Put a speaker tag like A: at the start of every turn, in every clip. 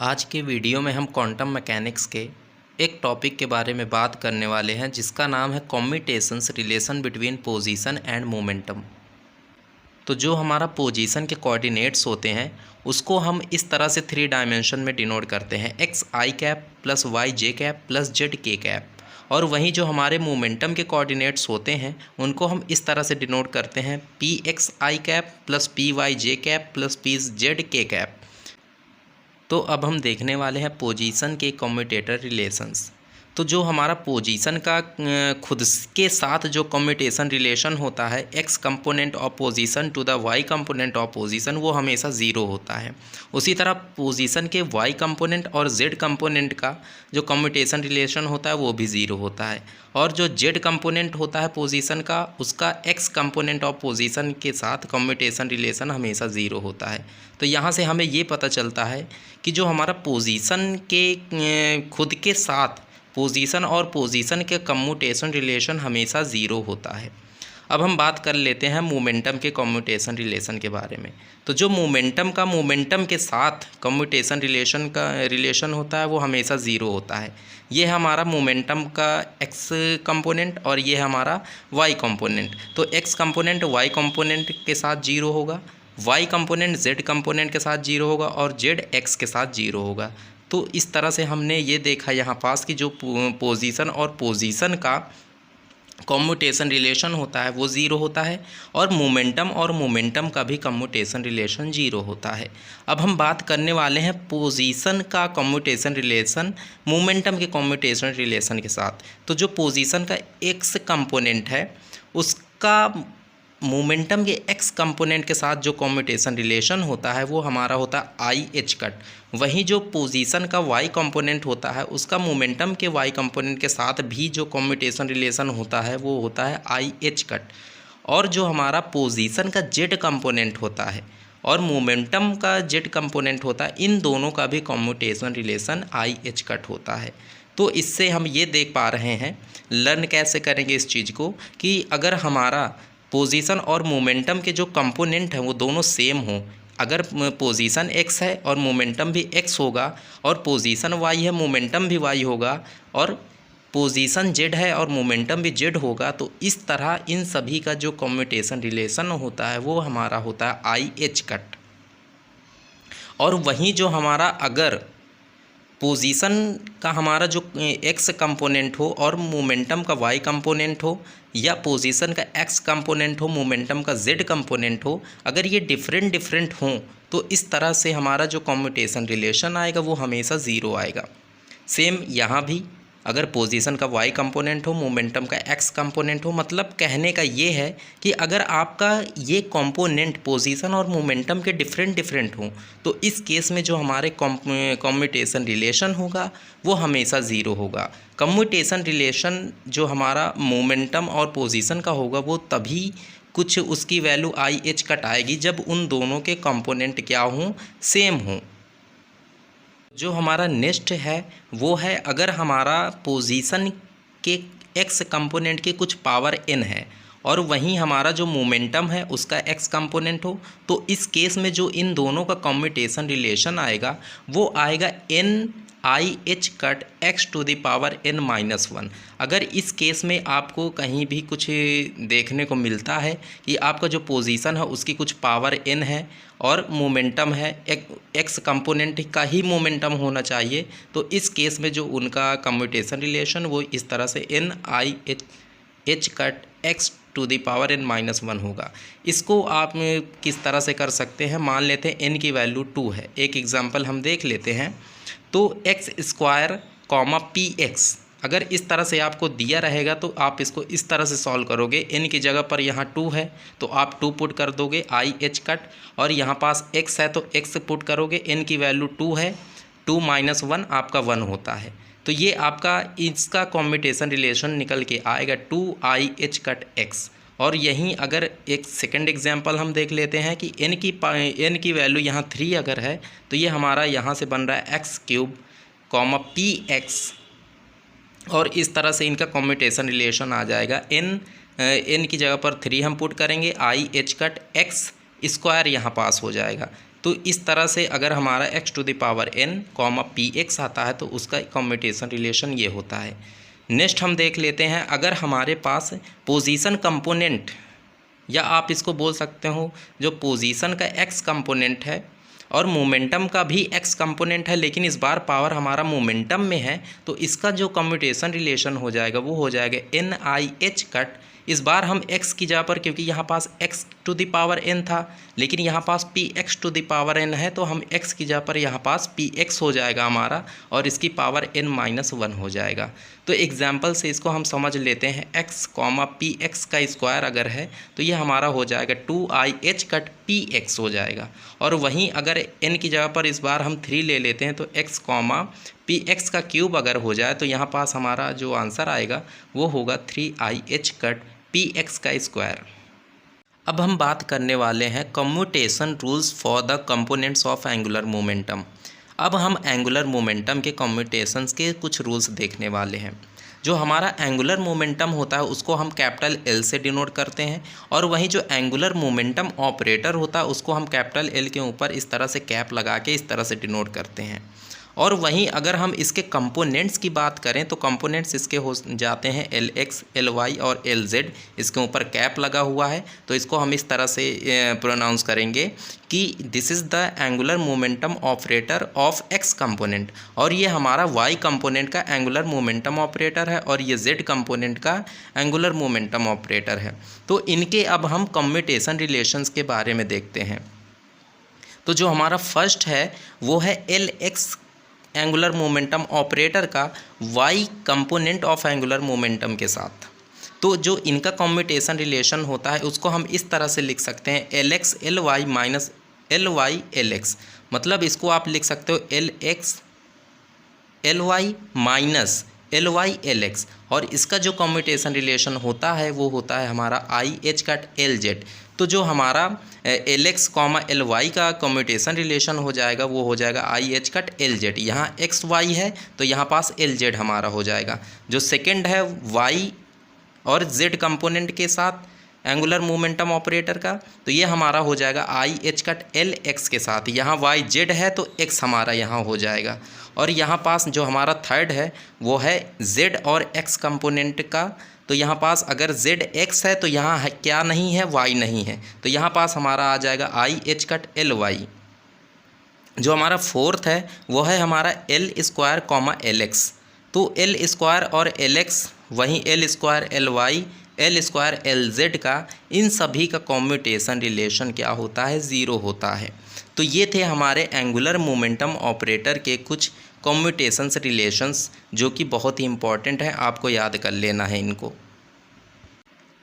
A: आज के वीडियो में हम क्वांटम मैकेनिक्स के एक टॉपिक के बारे में बात करने वाले हैं जिसका नाम है commutations relation between position and momentum. तो जो हमारा पोजीशन के कोऑर्डिनेट्स होते हैं उसको हम इस तरह से 3 डायमेंशन में डिनोट करते हैं, एक्स आई कैप प्लस वाई जे कैप प्लस जेड के कैप। और वहीं जो हमारे मोमेंटम के कोऑर्डिनेट्स होते हैं उनको हम इस तरह से डिनोट करते हैं, पी एक्स आई कैप प्लस पी वाई जे कैप प्लस पी जेड के कैप। तो अब हम देखने वाले हैं पोजीशन के कम्यूटेटर रिलेशंस। तो जो हमारा पोजीशन का खुद के साथ जो कम्यूटेशन रिलेशन होता है, x component of position to the y component of position, वो हमेशा ज़ीरो होता है। उसी तरह पोजीशन के वाई कंपोनेंट और जेड कंपोनेंट का जो कम्यूटेशन रिलेशन होता है वो भी ज़ीरो होता है। और जो जेड कंपोनेंट होता है पोजीशन का, उसका एक्स कंपोनेंट ऑफ पोजीशन के साथ कम्यूटेशन रिलेशन हमेशा ज़ीरो होता है। तो यहाँ से हमें ये पता चलता है कि जो हमारा पोजीशन के खुद के साथ पोजीशन और पोजीशन के कम्यूटेशन रिलेशन हमेशा ज़ीरो होता है। अब हम बात कर लेते हैं मोमेंटम के कम्यूटेशन रिलेशन के बारे में। तो जो मोमेंटम के साथ कम्यूटेशन रिलेशन होता है वो हमेशा ज़ीरो होता है। ये हमारा मोमेंटम का एक्स कंपोनेंट और ये हमारा वाई कंपोनेंट। तो एक्स कंपोनेंट वाई कंपोनेंट के साथ ज़ीरो होगा, वाई कंपोनेंट जेड कंपोनेंट के साथ ज़ीरो होगा और जेड एक्स के साथ ज़ीरो होगा। तो इस तरह से हमने ये देखा यहाँ पास कि जो पोजीशन और पोजीशन का कम्यूटेशन रिलेशन होता है वो ज़ीरो होता है और मोमेंटम का भी कम्यूटेशन रिलेशन ज़ीरो होता है। अब हम बात करने वाले हैं पोजीशन का कम्यूटेशन रिलेशन मोमेंटम के कम्यूटेशन रिलेशन के साथ। तो जो पोजीशन का एक्स कंपोनेंट है उसका मोमेंटम के एक्स कंपोनेंट के साथ जो कम्यूटेशन रिलेशन होता है वो हमारा होता है आई एच कट। वहीं जो पोजीशन का वाई कंपोनेंट होता है उसका मोमेंटम के वाई कंपोनेंट के साथ भी जो कम्यूटेशन रिलेशन होता है वो होता है आई एच कट। और जो हमारा पोजीशन का जेड कंपोनेंट होता है और मोमेंटम का जेड कंपोनेंट होता है, इन दोनों का भी commutation relation I H cut होता है। तो इससे हम ये देख पा रहे हैं, लर्न कैसे करेंगे इस चीज़ को, कि अगर हमारा पोजीशन और मोमेंटम के जो कंपोनेंट हैं वो दोनों सेम हों, अगर पोजीशन एक्स है और मोमेंटम भी एक्स होगा और पोजीशन वाई है मोमेंटम भी वाई होगा और पोजीशन जेड है और मोमेंटम भी जेड होगा, तो इस तरह इन सभी का जो कम्यूटेशन रिलेशन होता है वो हमारा होता है आई एच कट। और वहीं जो हमारा अगर पोजीशन का हमारा जो एक्स कंपोनेंट हो और मोमेंटम का वाई कंपोनेंट हो, या पोजीशन का एक्स कंपोनेंट हो मोमेंटम का जेड कंपोनेंट हो, अगर ये डिफरेंट हों तो इस तरह से हमारा जो कम्यूटेशन रिलेशन आएगा वो हमेशा ज़ीरो आएगा। सेम यहाँ भी अगर पोजीशन का वाई कंपोनेंट हो मोमेंटम का एक्स कंपोनेंट हो, मतलब कहने का ये है कि अगर आपका ये कंपोनेंट पोजीशन और मोमेंटम के डिफरेंट हों तो इस केस में जो हमारे कम्यूटेशन रिलेशन होगा वो हमेशा ज़ीरो होगा। कम्यूटेशन रिलेशन जो हमारा मोमेंटम और पोजीशन का होगा वो तभी कुछ उसकी वैल्यू आई एच कट आएगी जब उन दोनों के कंपोनेंट क्या हों, सेम हों। जो हमारा नेक्स्ट है वो है, अगर हमारा पोजीशन के एक्स कंपोनेंट के कुछ पावर n है और वहीं हमारा जो मोमेंटम है उसका एक्स कंपोनेंट हो, तो इस केस में जो इन दोनों का कम्यूटेशन रिलेशन आएगा वो आएगा n I H cut x to the power n minus 1। अगर इस केस में आपको कहीं भी कुछ देखने को मिलता है कि आपका जो पोजीशन है उसकी कुछ पावर n है और मोमेंटम है एक्स कंपोनेंट का ही मोमेंटम होना चाहिए, तो इस केस में जो उनका कम्यूटेशन रिलेशन वो इस तरह से n I H cut x to the power n minus 1 होगा। इसको आप किस तरह से कर सकते हैं, मान लेते हैं n की वैल्यू 2 है। एक एग्जांपल हम देख लेते हैं। तो x square comma p x अगर इस तरह से आपको दिया रहेगा तो आप इसको इस तरह से सॉल्व करोगे। n की जगह पर यहाँ 2 है तो आप 2 पुट कर दोगे आई एच कट, और यहाँ पास x है तो x पुट करोगे, n की वैल्यू 2 है, 2 माइनस 1 आपका 1 होता है। तो ये आपका इसका कम्यूटेशन रिलेशन निकल के आएगा 2 आई एच कट x। और यहीं अगर एक सेकंड एग्जांपल हम देख लेते हैं कि n की वैल्यू यहाँ 3 अगर है तो ये हमारा यहाँ से बन रहा है x cube comma p x, और इस तरह से इनका कम्यूटेशन रिलेशन आ जाएगा। n की जगह पर 3 हम पुट करेंगे, आई एच कट एक्स स्क्वायर यहाँ पास हो जाएगा। तो इस तरह से अगर हमारा x to the power n comma p x आता है तो उसका कम्यूटेशन रिलेशन ये होता है। नेक्स्ट हम देख लेते हैं, अगर हमारे पास पोजीशन कंपोनेंट, या आप इसको बोल सकते हो जो पोजीशन का x कंपोनेंट है और मोमेंटम का भी x कंपोनेंट है, लेकिन इस बार पावर हमारा मोमेंटम में है, तो इसका जो कम्यूटेशन रिलेशन हो जाएगा वो हो जाएगा NIH कट। इस बार हम x की जगह पर, क्योंकि यहाँ पास x to the power n था लेकिन यहाँ पास px to the power n है, तो हम x की जगह पर यहाँ पास px हो जाएगा हमारा और इसकी पावर n-1 हो जाएगा। तो एग्जाम्पल से इसको हम समझ लेते हैं, x कॉमा पी एक्स का स्क्वायर अगर है तो ये हमारा हो जाएगा 2IH कट px हो जाएगा। और वहीं अगर n की जगह पर इस बार हम 3 ले लेते हैं तो x कॉमा पी एक्स का क्यूब अगर हो जाए तो यहाँ पास हमारा जो आंसर आएगा वो होगा 3IH कट px का स्क्वायर। अब हम बात करने वाले हैं commutation rules for the components of angular momentum. अब हम एंगुलर मोमेंटम के कम्यूटेशंस के कुछ रूल्स देखने वाले हैं। जो हमारा एंगुलर मोमेंटम होता है उसको हम कैपिटल L से डिनोट करते हैं, और वहीं जो एंगुलर मोमेंटम ऑपरेटर होता है उसको हम कैपिटल L के ऊपर इस तरह से कैप लगा के इस तरह से डिनोट करते हैं। और वहीं अगर हम इसके कंपोनेंट्स की बात करें तो कंपोनेंट्स इसके हो जाते हैं LX, LY और LZ। इसके ऊपर कैप लगा हुआ है तो इसको हम इस तरह से प्रोनाउंस करेंगे कि this is the angular momentum operator of X component, और ये हमारा Y कंपोनेंट का एंगुलर मोमेंटम ऑपरेटर है और ये Z कंपोनेंट का एंगुलर मोमेंटम ऑपरेटर है। तो इनके अब हम कम्यूटेशन रिलेशंस के बारे में देखते हैं। तो जो हमारा फर्स्ट है वो है LX एंगुलर मोमेंटम ऑपरेटर का y component of angular momentum के साथ। तो जो इनका कम्यूटेशन रिलेशन होता है उसको हम इस तरह से लिख सकते हैं LX LY minus LY LX। मतलब इसको आप लिख सकते हो LX LY minus LY LX, और इसका जो कम्यूटेशन रिलेशन होता है वो होता है हमारा IH कट LZ। तो जो हमारा LX कॉमा LY का कम्यूटेशन रिलेशन हो जाएगा वो हो जाएगा IH कट LZ। यहाँ XY है तो यहाँ पास LZ हमारा हो जाएगा। जो सेकंड है Y और Z कंपोनेंट के साथ एंगुलर मोमेंटम ऑपरेटर का, तो ये हमारा हो जाएगा IH कट LX के साथ। यहाँ YZ है तो X हमारा यहाँ हो जाएगा। और यहाँ पास जो हमारा थर्ड है वो है Z और X कंपोनेंट का, तो यहाँ पास अगर ZX है तो यहाँ है क्या नहीं है, Y नहीं है, तो यहाँ पास हमारा आ जाएगा IH कट LY। जो हमारा फोर्थ है वो है हमारा L स्क्वायर कॉमा LX। तो L स्क्वायर और LX वहीं L square LY L square LZ का, इन सभी का कम्यूटेशन रिलेशन क्या होता है, ज़ीरो होता है। तो ये थे हमारे एंगुलर मोमेंटम ऑपरेटर के कुछ कम्यूटेशंस रिलेशंस जो कि बहुत ही इम्पॉर्टेंट है, आपको याद कर लेना है इनको।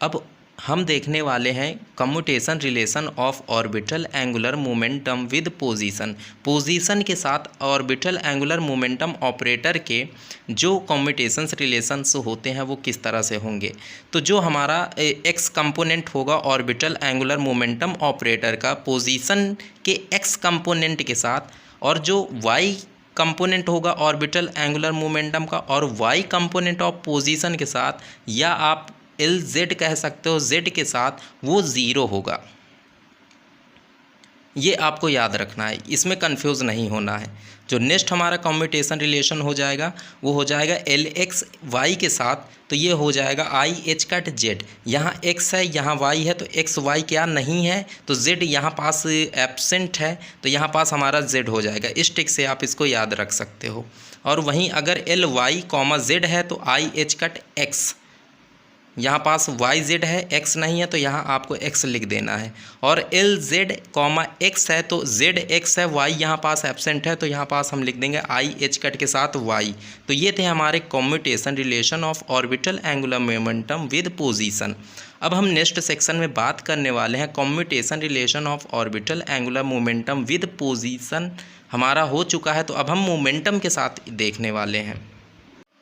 A: अब हम देखने वाले हैं commutation relation of orbital angular momentum with position. Position के साथ ऑर्बिटल एंगुलर मोमेंटम ऑपरेटर के जो कम्यूटेशंस रिलेशंस होते हैं वो किस तरह से होंगे। तो जो हमारा एक्स कंपोनेंट होगा ऑर्बिटल एंगुलर मोमेंटम ऑपरेटर का पोजीशन के एक्स कंपोनेंट के साथ, और जो वाई कंपोनेंट होगा ऑर्बिटल एंगुलर मोमेंटम का और वाई कंपोनेंट ऑफ पोजीशन के साथ, या आप LZ कह सकते हो Z के साथ, वो ज़ीरो होगा। ये आपको याद रखना है, इसमें कंफ्यूज नहीं होना है। जो नेक्स्ट हमारा कम्यूटेशन रिलेशन हो जाएगा वो हो जाएगा LX Y के साथ, तो ये हो जाएगा IH कट Z। यहाँ X है यहाँ Y है तो XY क्या नहीं है, तो Z यहाँ पास एब्सेंट है तो यहाँ पास हमारा Z हो जाएगा। इस ट्रिक से आप इसको याद रख सकते हो। और वहीं अगर LY कॉमा Z है तो IH कट X, यहाँ पास YZ है X नहीं है तो यहाँ आपको X लिख देना है। और LZ कॉमा X है तो ZX है, Y यहाँ पास एब्सेंट है तो यहाँ पास हम लिख देंगे IH कट के साथ Y। तो ये थे हमारे commutation relation of orbital angular momentum with position. अब हम नेक्स्ट सेक्शन में बात करने वाले हैं commutation relation of orbital angular momentum with position हमारा हो चुका है, तो अब हम मोमेंटम के साथ देखने वाले हैं।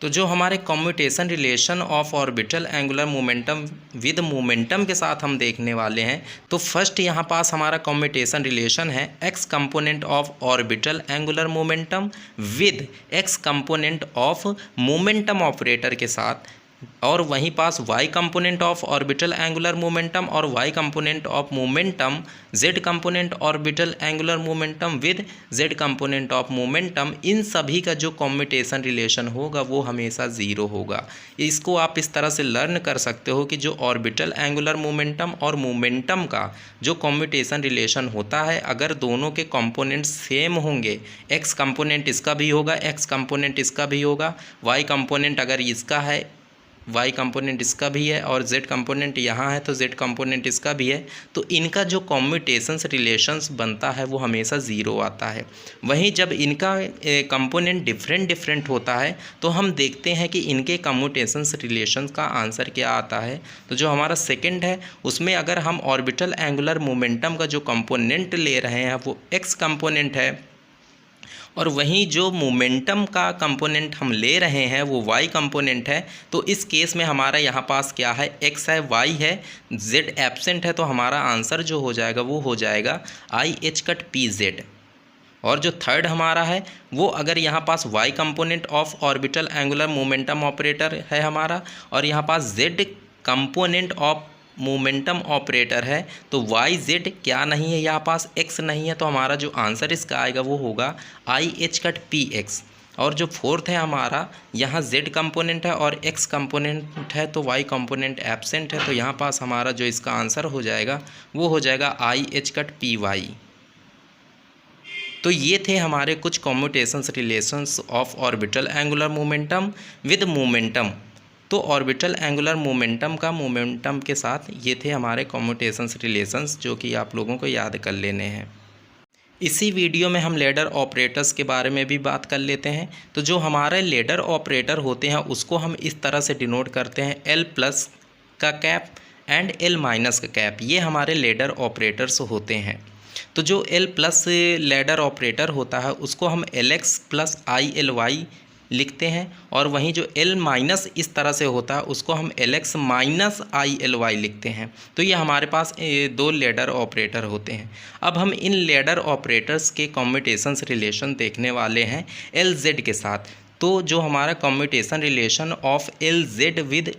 A: तो जो हमारे commutation relation of orbital angular momentum with momentum के साथ हम देखने वाले हैं, तो फर्स्ट यहाँ पास हमारा कम्यूटेशन रिलेशन है x component of orbital angular momentum with x component of momentum operator के साथ। और वहीं पास y component of orbital angular momentum और y component of momentum, z component orbital angular momentum with z component of momentum, इन सभी का जो कम्यूटेशन रिलेशन होगा वो हमेशा ज़ीरो होगा। इसको आप इस तरह से लर्न कर सकते हो कि जो ऑर्बिटल एंगुलर मोमेंटम और मोमेंटम का जो कम्यूटेशन रिलेशन होता है, अगर दोनों के कंपोनेंट सेम होंगे, x कंपोनेंट इसका भी होगा, x कंपोनेंट इसका भी होगा, y कंपोनेंट अगर इसका है, y कंपोनेंट इसका भी है, और z कंपोनेंट यहाँ है तो z कंपोनेंट इसका भी है, तो इनका जो कम्यूटेशंस रिलेशंस बनता है वो हमेशा ज़ीरो आता है। वहीं जब इनका कंपोनेंट डिफरेंट होता है तो हम देखते हैं कि इनके कम्यूटेशंस रिलेशंस का आंसर क्या आता है। तो जो हमारा सेकंड है उसमें अगर हम ऑर्बिटल एंगुलर मोमेंटम का जो कंपोनेंट ले रहे हैं वो x कंपोनेंट है, और वहीं जो मोमेंटम का कंपोनेंट हम ले रहे हैं वो y कंपोनेंट है, तो इस केस में हमारा यहाँ पास क्या है, x है, y है, z एब्सेंट है, तो हमारा आंसर जो हो जाएगा वो हो जाएगा IH_PZ। और जो थर्ड हमारा है वो अगर यहाँ पास y component of orbital angular momentum operator है हमारा, और यहाँ पास z component of momentum operator है, तो वाई जेड क्या नहीं है, यहाँ पास x नहीं है, तो हमारा जो आंसर इसका आएगा वो होगा IH_PX। और जो फोर्थ है हमारा, यहाँ z कंपोनेंट है और x कंपोनेंट है, तो y कंपोनेंट एब्सेंट है, तो यहाँ पास हमारा जो इसका आंसर हो जाएगा वो हो जाएगा IH_PY। तो ये थे हमारे कुछ commutations relations of orbital angular momentum with momentum. तो ऑर्बिटल एंगुलर मोमेंटम का मोमेंटम के साथ ये थे हमारे कम्यूटेशंस रिलेशंस, जो कि आप लोगों को याद कर लेने हैं। इसी वीडियो में हम लेडर ऑपरेटर्स के बारे में भी बात कर लेते हैं। तो जो हमारे लेडर ऑपरेटर होते हैं उसको हम इस तरह से डिनोट करते हैं, L+ का कैप एंड L- का कैप, ये हमारे लेडर ऑपरेटर्स होते हैं। तो जो L+ लेडर ऑपरेटर होता है उसको हम LX + ILY लिखते हैं, और वहीं जो L- इस तरह से होता है उसको हम LX - ILY लिखते हैं। तो ये हमारे पास दो लेडर ऑपरेटर होते हैं। अब हम इन लेडर ऑपरेटर्स के कम्यूटेशंस रिलेशन देखने वाले हैं LZ के साथ। तो जो हमारा commutation relation of LZ with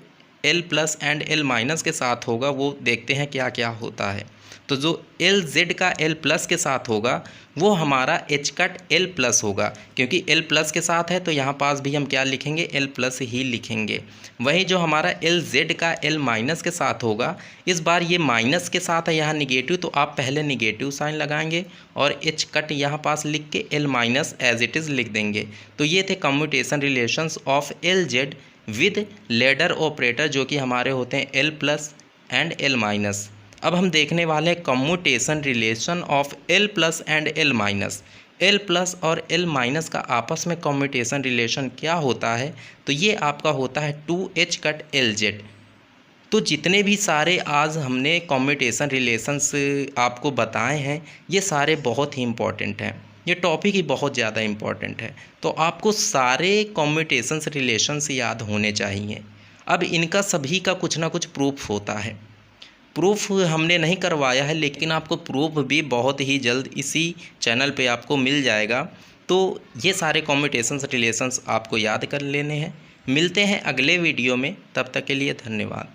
A: L+ and L- के साथ होगा वो देखते हैं क्या क्या होता है। तो जो LZ का L+ के साथ होगा वो हमारा H_L+ होगा, क्योंकि L+ के साथ है तो यहाँ पास भी हम क्या लिखेंगे, L+ ही लिखेंगे। वहीं जो हमारा LZ का L- के साथ होगा, इस बार ये माइनस के साथ है यहाँ निगेटिव, तो आप पहले निगेटिव साइन लगाएंगे और H- यहाँ पास लिख के L- एज इट इज़ लिख देंगे। तो ये थे commutation relations of LZ with ladder operator, जो कि हमारे होते हैं L+ एंड L-। अब हम देखने वाले हैं commutation relation of L+ and L-। L+ और L- का आपस में कम्यूटेशन रिलेशन क्या होता है, तो ये आपका होता है 2H_LZ। तो जितने भी सारे आज हमने कम्यूटेशन रिलेशंस आपको बताए हैं ये सारे बहुत ही इम्पॉर्टेंट हैं, ये टॉपिक ही बहुत ज़्यादा इम्पॉर्टेंट है। तो आपको सारे कम्यूटेशंस रिलेशंस याद होने चाहिए। अब इनका सभी का कुछ ना कुछ प्रूफ होता है। प्रूफ हमने नहीं करवाया है, लेकिन आपको प्रूफ भी बहुत ही जल्द इसी चैनल पे आपको मिल जाएगा। तो ये सारे कम्यूटेशंस रिलेशंस आपको याद कर लेने हैं। मिलते हैं अगले वीडियो में, तब तक के लिए धन्यवाद।